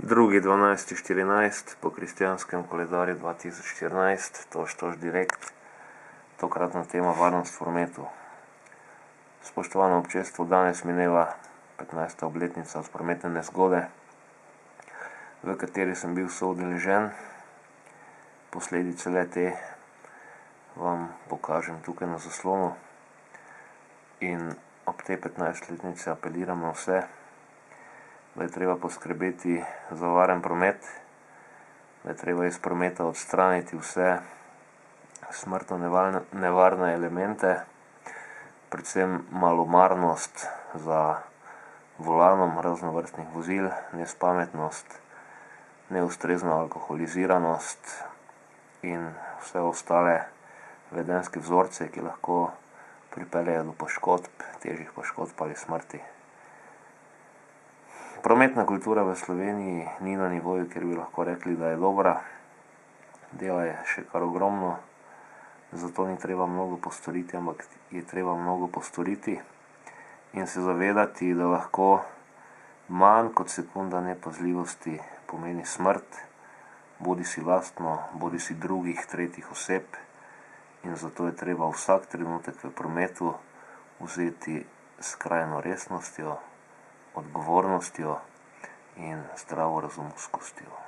2.12.14 po kristjanskem koledarju 2014, tož direkt, tokratna tema varnost v prometu. Spoštovano občestvo, danes mineva 15. obletnica od prometne nezgode, v kateri sem bil soudeležen. Posledice le-te vam pokažem tukaj na zaslonu in ob tej 15-letnici apeliram na vse, da je treba poskrbeti za varen promet, da je treba iz prometa odstraniti vse smrtno nevarne elemente, predvsem malomarnost za volanom raznovrstnih vozil, nespametnost, neustrezno alkoholiziranost in vse ostale vedenjske vzorce, ki lahko pripeljejo do poškodb, težjih poškodb ali smrti. Prometna kultura v Sloveniji ni na nivoju, kjer bi lahko rekli, da je dobra. Dela je še kar ogromno, zato ni treba mnogo postoriti, ampak je treba mnogo postoriti in se zavedati, da lahko manj kot sekunda nepazljivosti pomeni smrt, bodisi lastno, bodisi drugih, tretjih oseb, in zato je treba vsak trenutek v prometu vzeti s skrajno resnostjo, odgovornostjo in zdravorazumskostjo.